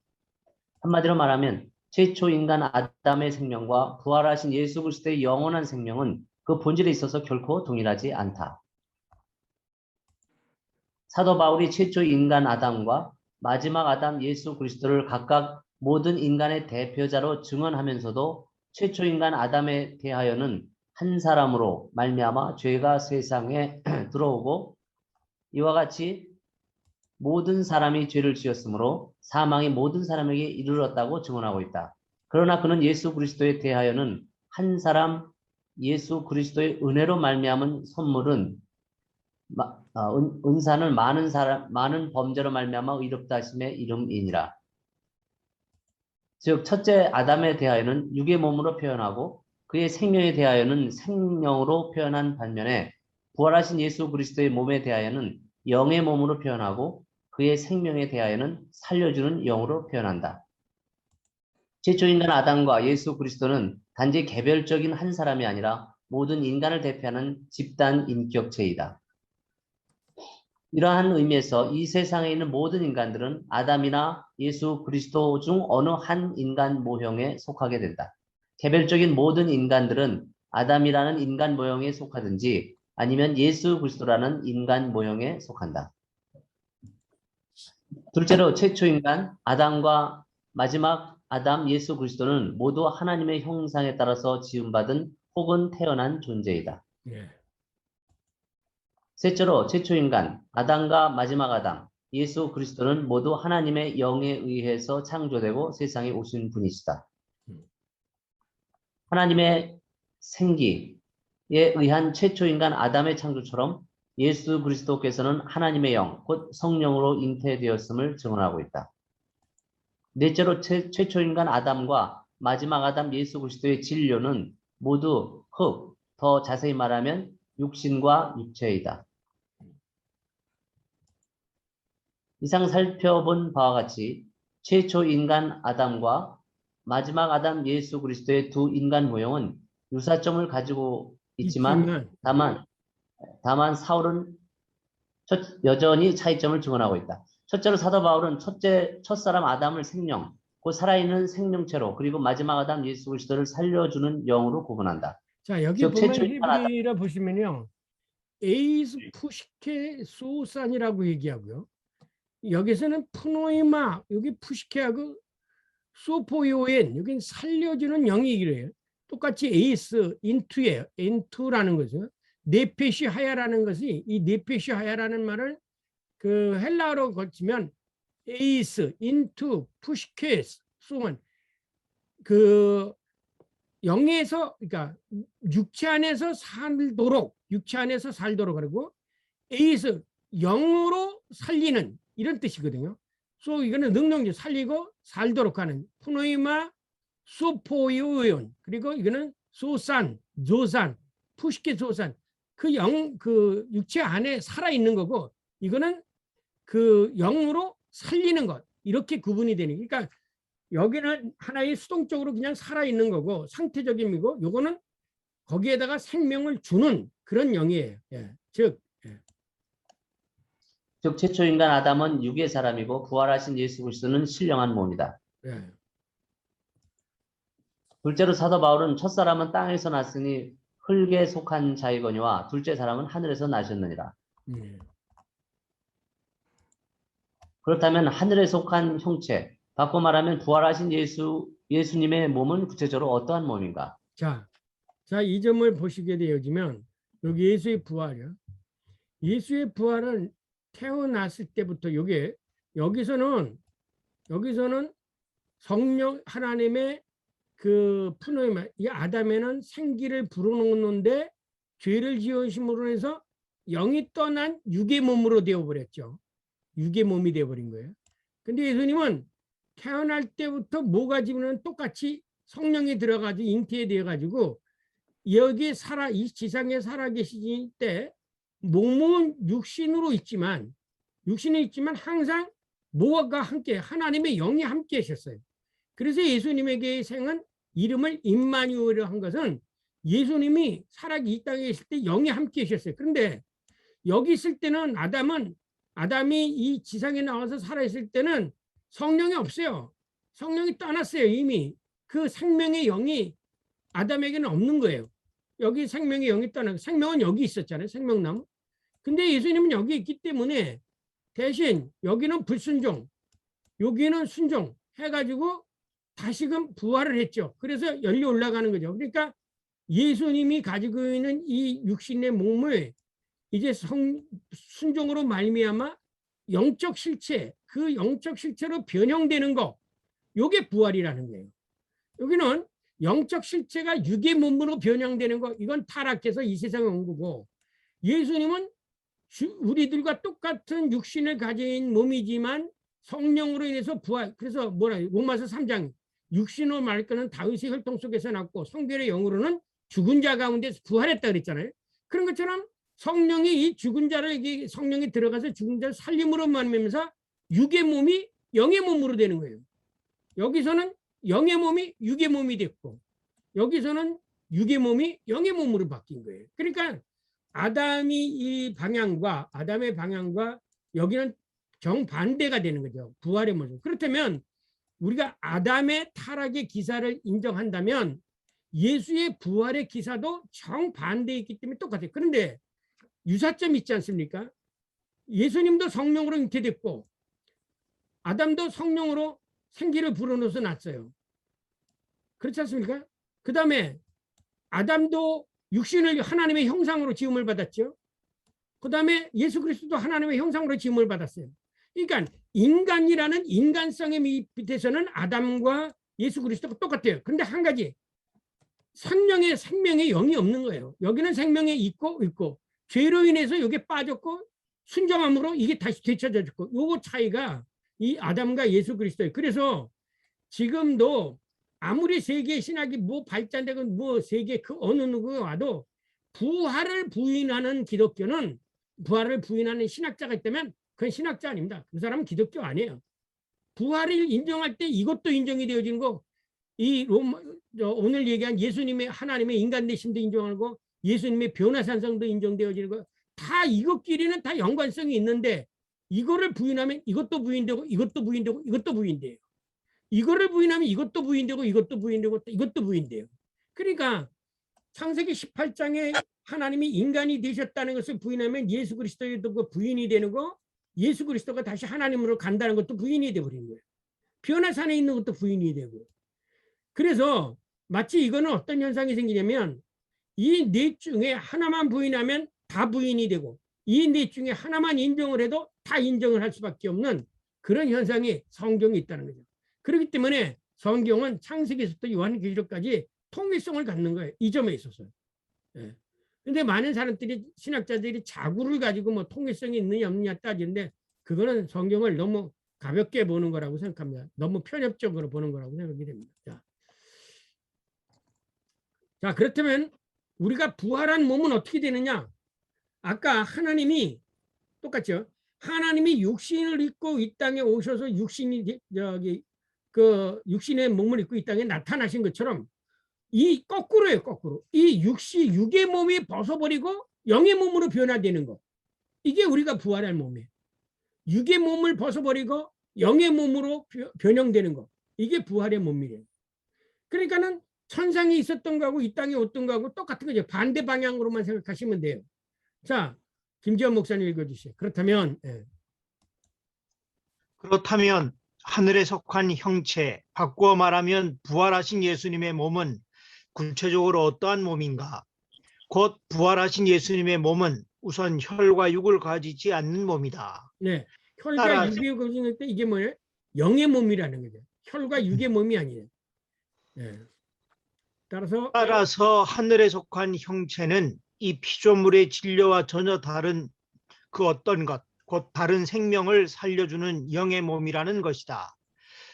한마디로 말하면 최초 인간 아담의 생명과 부활하신 예수 그리스도의 영원한 생명은 그 본질에 있어서 결코 동일하지 않다. 사도 바울이 최초 인간 아담과 마지막 아담 예수 그리스도를 각각 모든 인간의 대표자로 증언하면서도 최초 인간 아담에 대하여는 한 사람으로 말미암아 죄가 세상에 들어오고 이와 같이 모든 사람이 죄를 지었으므로 사망이 모든 사람에게 이르렀다고 증언하고 있다. 그러나 그는 예수 그리스도에 대하여는 한 사람 예수 그리스도의 은혜로 말미암은 선물은 은사는 많은 범죄로 말미암아 의롭다 하심의 이름이니라. 즉 첫째 아담에 대하여는 육의 몸으로 표현하고 그의 생명에 대하여는 생명으로 표현한 반면에 부활하신 예수 그리스도의 몸에 대하여는 영의 몸으로 표현하고 그의 생명에 대하여는 살려주는 영으로 표현한다. 최초 인간 아담과 예수 그리스도는 단지 개별적인 한 사람이 아니라 모든 인간을 대표하는 집단 인격체이다. 이러한 의미에서 이 세상에 있는 모든 인간들은 아담이나 예수 그리스도 중 어느 한 인간 모형에 속하게 된다. 개별적인 모든 인간들은 아담이라는 인간 모형에 속하든지 아니면 예수 그리스도라는 인간 모형에 속한다. 둘째로 최초 인간 아담과 마지막 아담 예수 그리스도는 모두 하나님의 형상에 따라서 지음받은 혹은 태어난 존재이다. 예. 셋째로 최초 인간 아담과 마지막 아담 예수 그리스도는 모두 하나님의 영에 의해서 창조되고 세상에 오신 분이시다. 하나님의 생기에 의한 최초 인간 아담의 창조처럼 예수 그리스도께서는 하나님의 영, 곧 성령으로 잉태되었음을 증언하고 있다. 넷째로 최초 인간 아담과 마지막 아담 예수 그리스도의 진료는 모두 흙, 더 자세히 말하면 육신과 육체이다. 이상 살펴본 바와 같이 최초 인간 아담과 마지막 아담 예수 그리스도의 두 인간 모형은 유사점을 가지고 있지만 다만 사울은 여전히 차이점을 증언하고 있다. 첫째로 사도 바울은 첫사람 아담을 생명, 곧 살아있는 생명체로 그리고 마지막 아담 예수 그리스도를 살려주는 영으로 구분한다. 자, 여기 즉 보면 최초 인간 아담 히브리라 보시면요. 에이스 푸시케 소산이라고 얘기하고요. 여기서는 푸노이마, 여기 푸시케하고 소포요엔, 여긴 살려주는 영이래요. 똑같이 에이스, 인투예요. 인투라는 것은 네페시 하야라는 것이 이 네페시 하야라는 말을 그 헬라어로 거치면 에이스, 인투, 푸시케, 소원 그 영에서 그러니까 육체 안에서 살도록 그리고 에이스 영으로 살리는 이런 뜻이거든요. 소 이거는 능력이 살리고 살도록 하는 푸노이마 소포요온 그리고 이거는 소산 조산 푸시케 조산 그 육체 안에 살아 있는 거고 이거는 그 영으로 살리는 것 이렇게 구분이 되는 그러니까 여기는 하나의 수동적으로 그냥 살아 있는 거고 상태적인 이고 요거는 거기에다가 생명을 주는 그런 영이에요. 예. 즉 최초 인간 아담은 육의 사람이고 부활하신 예수 그리스도는 신령한 몸이다. 예. 둘째로 사도 바울은 첫사람은 땅에서 났으니 흙에 속한 자이거니와 둘째 사람은 하늘에서 나셨느니라. 그렇다면 하늘에 속한 형체, 바꿔 말하면 부활하신 예수님의 몸은 구체적으로 어떠한 몸인가? 자, 이 점을 보시게 되어지면 여기 예수의 부활이요. 예수의 부활은 태어났을 때부터 여기서는 성령 하나님의 그 푸노이마 이 아담에는 생기를 불어넣는데 죄를 지으심으로 해서 영이 떠난 육의 몸으로 되어버렸죠. 육의 몸이 되어버린 거예요. 근데 예수님은 태어날 때부터 뭐가지면 똑같이 성령이 들어가지고 잉태에 되어가지고 여기 이 지상에 살아계실 때 몸은 육신이 있지만 항상 뭐가 함께 하나님의 영이 함께 하셨어요. 그래서 예수님에게 생은 이름을 임마누엘을 한 것은 예수님이 이 땅에 있을 때 영이 함께 하셨어요. 그런데 여기 있을 때는 아담이 이 지상에 나와서 살아있을 때는 성령이 없어요. 성령이 떠났어요. 이미 그 생명의 영이 아담에게는 없는 거예요. 여기 생명의 영이 떠나고 생명은 여기 있었잖아요. 생명나무. 근데 예수님은 여기 있기 때문에 대신 여기는 불순종, 여기는 순종 해가지고 다시금 부활을 했죠. 그래서 열려 올라가는 거죠. 그러니까 예수님이 가지고 있는 이 육신의 몸을 이제 순종으로 말미암아 영적 실체, 그 영적 실체로 변형되는 거, 이게 부활이라는 거예요. 여기는 영적 실체가 육의 몸으로 변형되는 거, 이건 타락해서 이 세상에 온 거고, 예수님은 우리들과 똑같은 육신을 가진 몸이지만 성령으로 인해서 부활. 그래서 뭐라 로마서 3장 육신으로 말할 거는 다윗의 혈통 속에서 났고 성결의 영으로는 죽은 자 가운데서 부활했다 그랬잖아요. 그런 것처럼 성령이 이 죽은 자를 이게 성령이 들어가서 죽은 자를 살림으로 만들면서 육의 몸이 영의 몸으로 되는 거예요. 여기서는 영의 몸이 육의 몸이 됐고 여기서는 육의 몸이 영의 몸으로 바뀐 거예요. 그러니까 아담의 방향과 여기는 정반대가 되는 거죠. 부활의 모습. 그렇다면 우리가 아담의 타락의 기사를 인정한다면 예수의 부활의 기사도 정반대에 있기 때문에 똑같아요. 그런데 유사점이 있지 않습니까? 예수님도 성령으로 잉태됐고 아담도 성령으로 생기를 불어넣어서 났어요. 그렇지 않습니까? 그 다음에 아담도 육신을 하나님의 형상으로 지음을 받았죠. 그 다음에 예수 그리스도도 하나님의 형상으로 지음을 받았어요. 그러니까 인간이라는 인간성의 밑에서는 아담과 예수 그리스도가 똑같아요. 그런데 한 가지 생명의 영이 없는 거예요. 여기는 생명이 있고 죄로 인해서 여기에 빠졌고 순종함으로 이게 다시 되찾아졌고 요거 차이가 이 아담과 예수 그리스도예요. 그래서 지금도 아무리 세계 신학이 뭐 발전되고 뭐 세계 그 어느 누구가 와도 부활을 부인하는 기독교는 부활을 부인하는 신학자가 있다면 그건 신학자 아닙니다. 그 사람은 기독교 아니에요. 부활을 인정할 때 이것도 인정이 되어지는 거. 이 오늘 얘기한 예수님의 하나님의 인간 되심도 인정하고 예수님의 변화산성도 인정되어지는 거. 다 이것끼리는 다 연관성이 있는데 이거를 부인하면 이것도 부인되고 이것도 부인되고 이것도 부인돼요. 이거를 부인하면 이것도 부인되고 이것도 부인되고 이것도 부인돼요. 그러니까 창세기 18장에 하나님이 인간이 되셨다는 것을 부인하면 예수 그리스도도 부인이 되는 거, 예수 그리스도가 다시 하나님으로 간다는 것도 부인이 되어버린 거예요. 변화산에 있는 것도 부인이 되고. 그래서 마치 이거는 어떤 현상이 생기냐면 이 넷 중에 하나만 부인하면 다 부인이 되고 이 넷 중에 하나만 인정을 해도 다 인정을 할 수밖에 없는 그런 현상이 성경에 있다는 거죠. 그렇기 때문에 성경은 창세기에서부터 요한계시록까지 통일성을 갖는 거예요. 이 점에 있어서. 그런데 많은 사람들이 신학자들이 자구를 가지고 뭐 통일성이 있느냐 없느냐 따지는데 그거는 성경을 너무 가볍게 보는 거라고 생각합니다. 너무 편협적으로 보는 거라고 생각이 됩니다. 자, 그렇다면 우리가 부활한 몸은 어떻게 되느냐? 아까 하나님이 똑같죠. 하나님이 육신을 입고 이 땅에 오셔서 육신의 몸을 입고 이 땅에 나타나신 것처럼 이 거꾸로예요. 거꾸로. 이 육의 몸이 벗어버리고 영의 몸으로 변화되는 거. 이게 우리가 부활할 몸이에요. 육의 몸을 벗어버리고 영의 몸으로 변형되는 거. 이게 부활의 몸이에요. 그러니까는 천상에 있었던 거하고 이 땅에 왔던 거하고 똑같은 거죠. 반대 방향으로만 생각하시면 돼요. 자, 김지현 목사님 읽어주세요. 그렇다면 하늘에 속한 형체, 바꾸어 말하면 부활하신 예수님의 몸은 구체적으로 어떠한 몸인가? 곧 부활하신 예수님의 몸은 우선 혈과 육을 가지지 않는 몸이다. 네, 혈과 육이 가지는 때 이게 뭐예요? 영의 몸이라는 거죠. 혈과 육의 몸이 아니에요. 네. 따라서 하늘에 속한 형체는 이 피조물의 진료와 전혀 다른 그 어떤 것, 곧 다른 생명을 살려주는 영의 몸이라는 것이다.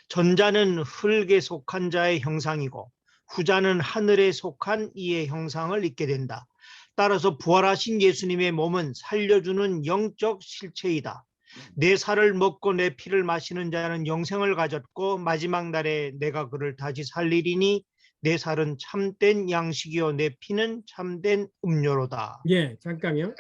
전자는 흙에 속한 자의 형상이고 후자는 하늘에 속한 이의 형상을 입게 된다. 따라서 부활하신 예수님의 몸은 살려주는 영적 실체이다. 내 살을 먹고 내 피를 마시는 자는 영생을 가졌고 마지막 날에 내가 그를 다시 살리리니 내 살은 참된 양식이요 내 피는 참된 음료로다. 예, 잠깐요.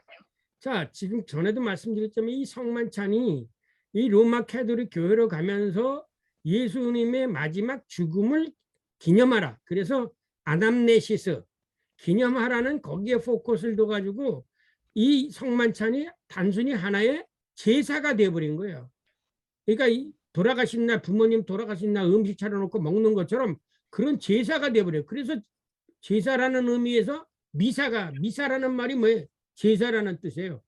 자, 지금 전에도 말씀드렸지만 이 성만찬이 이 로마 캐톨릭 교회로 가면서 예수님의 마지막 죽음을 기념하라. 그래서 아남네시스 기념하라는 거기에 포커스를 둬가지고 이 성만찬이 단순히 하나의 제사가 되어버린 거예요. 그러니까 이 돌아가신 날 부모님 돌아가신 날 음식 차려놓고 먹는 것처럼 그런 제사가 되어버려요. 그래서 제사라는 의미에서 미사라는 말이 뭐예요? 제사라는 뜻이에요.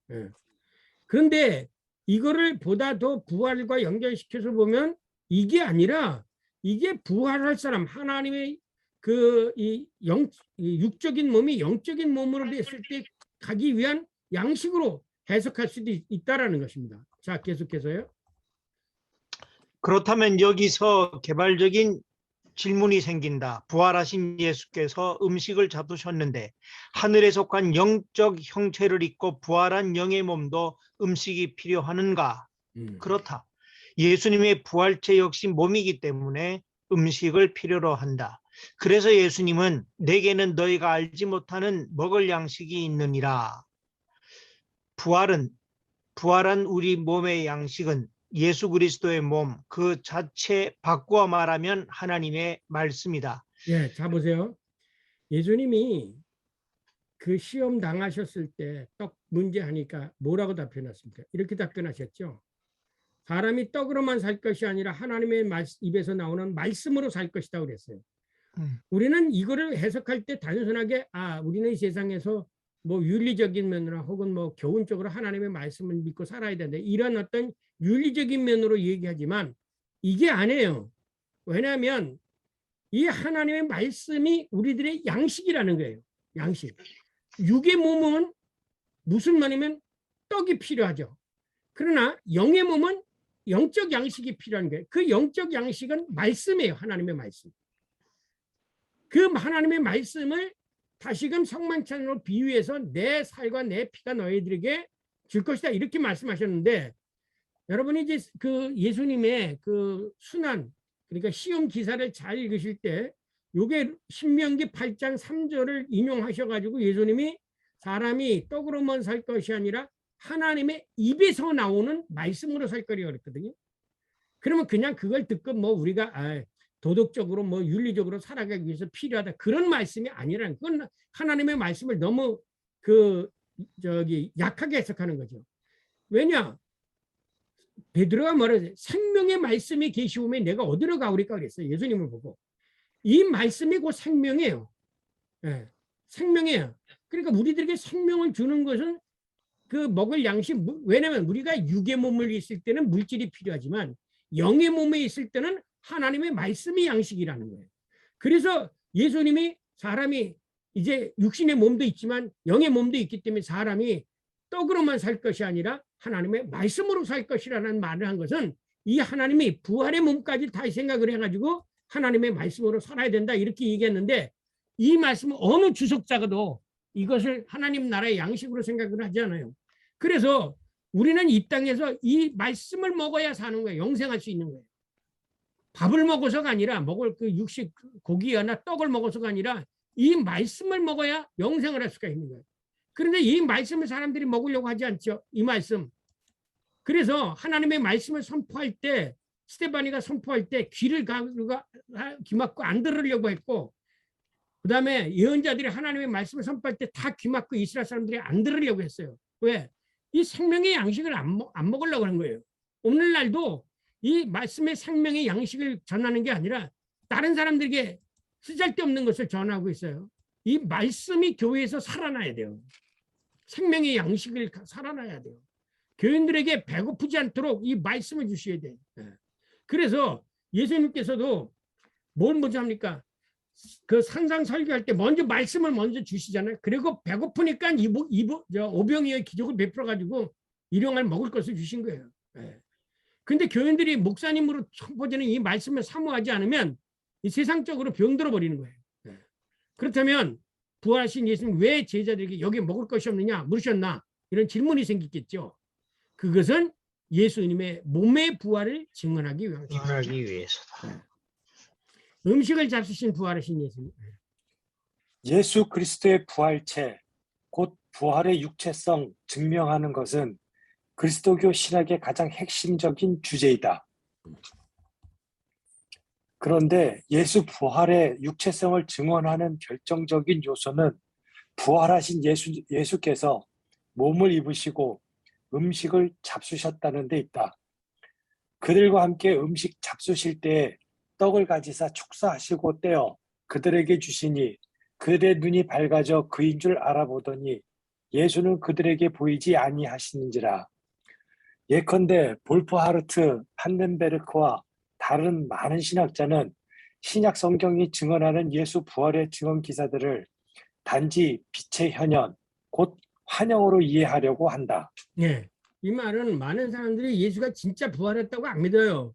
그런데 이거를 보다 더 부활과 연결시켜서 보면 이게 아니라 이게 부활할 사람 하나님의 이 육적인 몸이 영적인 몸으로 됐을 때 가기 위한 양식으로 해석할 수도 있다라는 것입니다. 자, 계속해서요. 그렇다면 여기서 개발적인 질문이 생긴다. 부활하신 예수께서 음식을 잡수셨는데 하늘에 속한 영적 형체를 입고 부활한 영의 몸도 음식이 필요하는가? 그렇다. 예수님의 부활체 역시 몸이기 때문에 음식을 필요로 한다. 그래서 예수님은 내게는 너희가 알지 못하는 먹을 양식이 있느니라. 부활한 우리 몸의 양식은 예수 그리스도의 몸 그 자체 바꾸어 말하면 하나님의 말씀이다. 예, 자 보세요. 예수님이 그 시험 당하셨을 때 떡 문제 하니까 뭐라고 답변하십니까? 이렇게 답변하셨죠. 사람이 떡으로만 살 것이 아니라 하나님의 입에서 나오는 말씀으로 살 것이다 그랬어요. 우리는 이거를 해석할 때 단순하게 우리는 이 세상에서 뭐 윤리적인 면으로 혹은 뭐 교훈적으로 하나님의 말씀을 믿고 살아야 된다. 이런 어떤 윤리적인 면으로 얘기하지만 이게 아니에요. 왜냐하면 이 하나님의 말씀이 우리들의 양식이라는 거예요. 양식. 육의 몸은 무슨 말이면 떡이 필요하죠. 그러나 영의 몸은 영적 양식이 필요한 거예요. 그 영적 양식은 말씀이에요. 하나님의 말씀. 그 하나님의 말씀을 다시금 성만찬으로 비유해서 내 살과 내 피가 너희들에게 줄 것이다. 이렇게 말씀하셨는데 여러분이 이제 그 예수님의 그 순환 그러니까 시험 기사를 잘 읽으실 때 요게 신명기 8장 3절을 인용하셔가지고 예수님이 사람이 떡으로만 살 것이 아니라 하나님의 입에서 나오는 말씀으로 살 거리가 그랬거든요. 그러면 그냥 그걸 듣고 뭐 우리가 도덕적으로 뭐 윤리적으로 살아가기 위해서 필요하다 그런 말씀이 아니라는 그건 하나님의 말씀을 너무 약하게 해석하는 거죠. 왜냐? 베드로가 뭐라지? 생명의 말씀이 계시오면 내가 어디로 가오리까 그랬어요. 예수님을 보고. 이 말씀이 곧 생명이에요. 네, 생명이에요. 그러니까 우리들에게 생명을 주는 것은 그 먹을 양식, 왜냐하면 우리가 육의 몸을 있을 때는 물질이 필요하지만 영의 몸에 있을 때는 하나님의 말씀이 양식이라는 거예요. 그래서 예수님이 사람이 이제 육신의 몸도 있지만 영의 몸도 있기 때문에 사람이 떡으로만 살 것이 아니라 하나님의 말씀으로 살 것이라는 말을 한 것은 이 하나님이 부활의 몸까지 다 생각을 해가지고 하나님의 말씀으로 살아야 된다 이렇게 얘기했는데 이 말씀은 어느 주석자가도 이것을 하나님 나라의 양식으로 생각을 하지 않아요. 그래서 우리는 이 땅에서 이 말씀을 먹어야 사는 거예요. 영생할 수 있는 거예요. 밥을 먹어서가 아니라 먹을 그 육식 고기나 떡을 먹어서가 아니라 이 말씀을 먹어야 영생을 할 수가 있는 거예요. 그런데 이 말씀을 사람들이 먹으려고 하지 않죠. 이 말씀. 그래서 하나님의 말씀을 선포할 때 스데반이가 선포할 때 귀를 귀막고 안 들으려고 했고 그 다음에 예언자들이 하나님의 말씀을 선포할 때 다 귀막고 이스라엘 사람들이 안 들으려고 했어요. 왜? 이 생명의 양식을 안 먹으려고 하는 거예요. 오늘날도 이 말씀의 생명의 양식을 전하는 게 아니라 다른 사람들에게 쓰잘데없는 것을 전하고 있어요. 이 말씀이 교회에서 살아나야 돼요. 생명의 양식을 살아나야 돼요. 교인들에게 배고프지 않도록 이 말씀을 주셔야 돼요. 그래서 예수님께서도 뭘 먼저 합니까? 그 산상 설교할 때 먼저 말씀을 먼저 주시잖아요. 그리고 배고프니까 오병이어의 기적을 베풀어 가지고 일용할 먹을 것을 주신 거예요. 근데 교인들이 목사님으로 선포되는 이 말씀을 사모하지 않으면 이 세상적으로 병들어 버리는 거예요. 그렇다면 부활하신 예수님 왜 제자들에게 여기 먹을 것이 없느냐 물으셨나 이런 질문이 생기겠죠. 그것은 예수님의 몸의 부활을 증언하기 위해서다. 음식을 잡수신 부활하신 예수님. 예수 그리스도의 부활체, 곧 부활의 육체성 증명하는 것은 그리스도교 신학의 가장 핵심적인 주제이다. 그런데 예수 부활의 육체성을 증언하는 결정적인 요소는 부활하신 예수께서 몸을 입으시고 음식을 잡수셨다는 데 있다. 그들과 함께 음식 잡수실 때에 떡을 가지사 축사하시고 떼어 그들에게 주시니 그들의 눈이 밝아져 그인 줄 알아보더니 예수는 그들에게 보이지 아니하시는지라. 예컨대 볼프하르트, 판덴베르크와 다른 많은 신학자는 신약 성경이 증언하는 예수 부활의 증언 기사들을 단지 빛의 현현, 곧 환영으로 이해하려고 한다. 예. 이 말은 많은 사람들이 예수가 진짜 부활했다고 안 믿어요.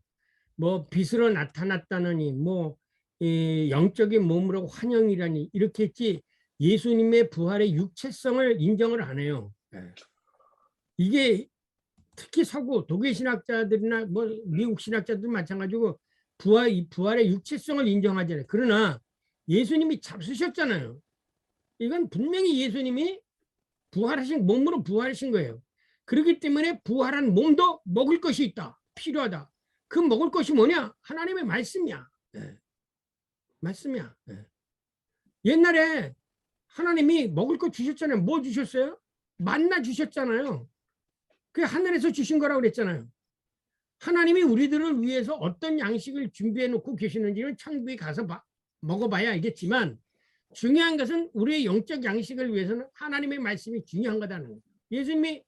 뭐 빛으로 나타났다느니 뭐 영적인 몸으로 환영이라니 이렇게 했지 예수님의 부활의 육체성을 인정을 안 해요. 이게 특히 서구 독일 신학자들이나 뭐 미국 신학자들 마찬가지고 부활의 육체성을 인정하잖아요. 그러나 예수님이 잡수셨잖아요. 이건 분명히 예수님이 부활하신 몸으로 부활하신 거예요. 그렇기 때문에 부활한 몸도 먹을 것이 있다. 필요하다. 그 먹을 것이 뭐냐? 하나님의 말씀이야. 말씀이야. 옛날에 하나님이 먹을 거 주셨잖아요. 뭐 주셨어요? 만나 주셨잖아요. 그게 하늘에서 주신 거라고 그랬잖아요. 하나님이 우리들을 위해서 어떤 양식을 준비해 놓고 계시는지는 천국에 가서 먹어봐야 알겠지만 중요한 것은 우리의 영적 양식을 위해서는 하나님의 말씀이 중요한 거다는 거예요. 예수님이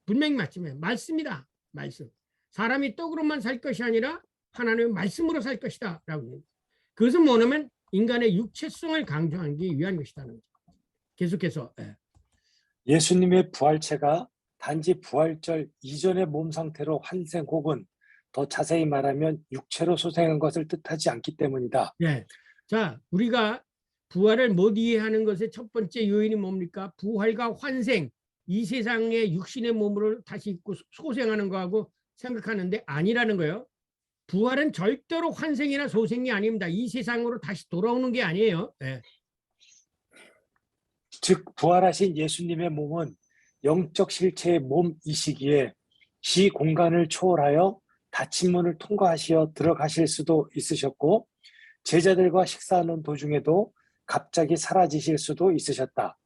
분명히 말씀이다. 말씀. 사람이 떡으로만 살 것이 아니라 하나님의 말씀으로 살 것이다. 라고. 그것은 뭐냐면 인간의 육체성을 강조하기 위한 것이다는 거죠. 계속해서. 예수님의 부활체가 단지 부활절 이전의 몸 상태로 환생 혹은 더 자세히 말하면 육체로 소생한 것을 뜻하지 않기 때문이다. 네. 자, 우리가 부활을 못 이해하는 것의 첫 번째 요인이 뭡니까? 부활과 환생, 이 세상의 육신의 몸으로 다시 입고 소생하는 거하고 생각하는데 아니라는 거예요. 부활은 절대로 환생이나 소생이 아닙니다. 이 세상으로 다시 돌아오는 게 아니에요. 네. 즉 부활하신 예수님의 몸은 영적 실체의 몸이시기에 시 공간을 초월하여 닫힌 문을 통과하시어 들어가실 수도 있으셨고 제자들과 식사하는 도중에도 갑자기 사라지실 수도 있으셨다.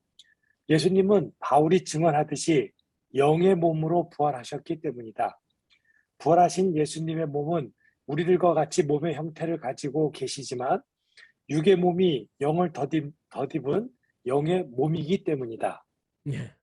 예수님은 바울이 증언하듯이 영의 몸으로 부활하셨기 때문이다. 부활하신 예수님의 몸은 우리들과 같이 몸의 형태를 가지고 계시지만 육의 몸이 영을 덧입은 영의 몸이기 때문이다. 네.